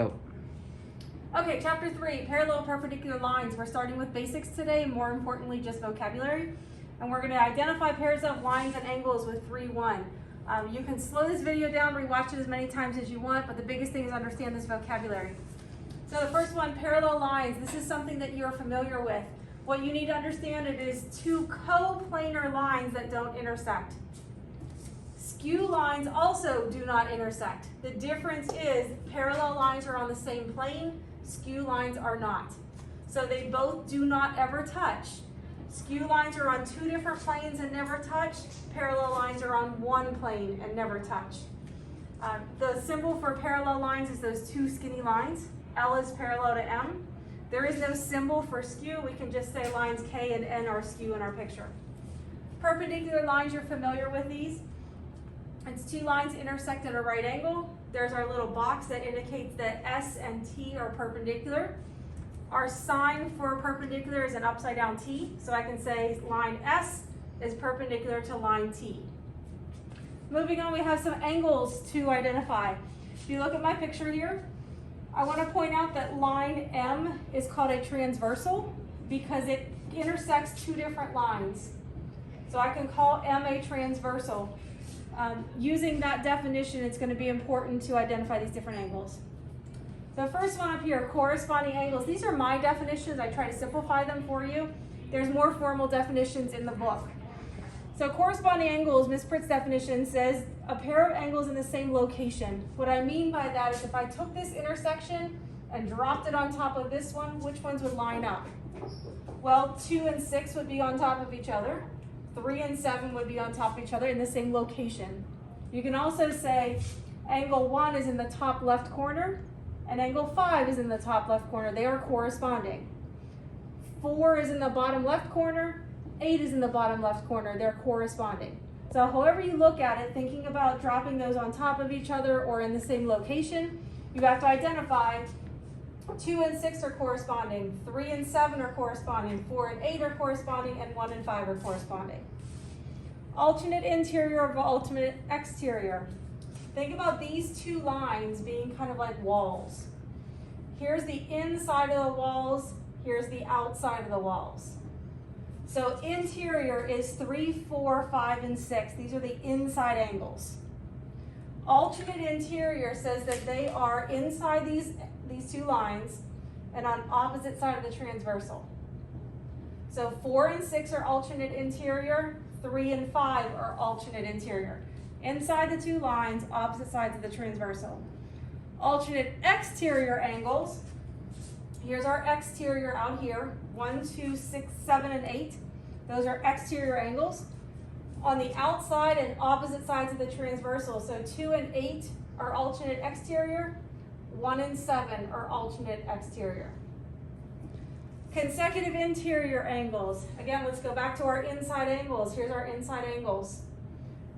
Oh. Okay, chapter 3, parallel perpendicular lines. We're starting with basics today, more importantly just vocabulary. And we're going to identify pairs of lines and angles with 3-1. You can slow this video down, rewatch it as many times as you want, but the biggest thing is understand this vocabulary. So the first one, parallel lines. This is something that you're familiar with. What you need to understand it is two coplanar lines that don't intersect. Skew lines also do not intersect. The difference is parallel lines are on the same plane, skew lines are not. So they both do not ever touch. Skew lines are on two different planes and never touch. Parallel lines are on one plane and never touch. The symbol for parallel lines is those two skinny lines. L is parallel to M. There is no symbol for skew. We can just say lines K and N are skew in our picture. Perpendicular lines, you're familiar with these. It's two lines intersect at a right angle. There's our little box that indicates that S and T are perpendicular. Our sign for perpendicular is an upside down T, so I can say line S is perpendicular to line T. Moving on, we have some angles to identify. If you look at my picture here, I want to point out that line M is called a transversal because it intersects two different lines. So I can call M a transversal. Using that definition, it's going to be important to identify these different angles. The first one up here, corresponding angles. These are my definitions. I try to simplify them for you. There's more formal definitions in the book. So corresponding angles, Ms. Pritt's definition says a pair of angles in the same location. What I mean by that is if I took this intersection and dropped it on top of this one, which ones would line up? Well, 2 and 6 would be on top of each other. 3 and 7 would be on top of each other in the same location. You can also say angle 1 is in the top left corner and angle 5 is in the top left corner. They are corresponding. 4 is in the bottom left corner, 8 is in the bottom left corner. They're corresponding. So however you look at it, thinking about dropping those on top of each other or in the same location, you have to identify 2 and 6 are corresponding, 3 and 7 are corresponding, 4 and 8 are corresponding, and 1 and 5 are corresponding. Alternate interior of alternate exterior. Think about these two lines being kind of like walls. Here's the inside of the walls, here's the outside of the walls. So interior is 3, 4, 5, and 6. These are the inside angles. Alternate interior says that they are inside these two lines and on opposite side of the transversal. So 4 and 6 are alternate interior, 3 and 5 are alternate interior. Inside the two lines, opposite sides of the transversal. Alternate exterior angles, here's our exterior out here, 1, 2, 6, 7, and 8. Those are exterior angles. On the outside and opposite sides of the transversal, so 2 and 8 are alternate exterior, 1 and 7 are alternate exterior. Consecutive interior angles. Again, let's go back to our inside angles. Here's our inside angles.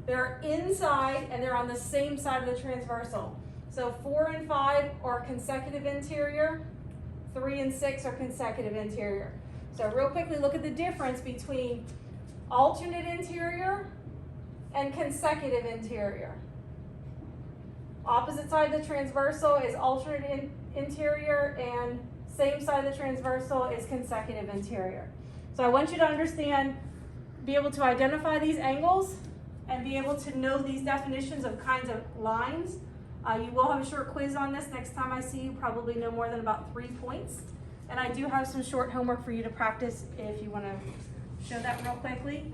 They're inside and they're on the same side of the transversal. So 4 and 5 are consecutive interior, 3 and 6 are consecutive interior. So real quickly, look at the difference between alternate interior and consecutive interior. Opposite side of the transversal is alternate interior and same side of the transversal is consecutive interior. So I want you to understand, be able to identify these angles and be able to know these definitions of kinds of lines. You will have a short quiz on this next time I see you, probably no more than about 3 points. And I do have some short homework for you to practice if you want to show that real quickly.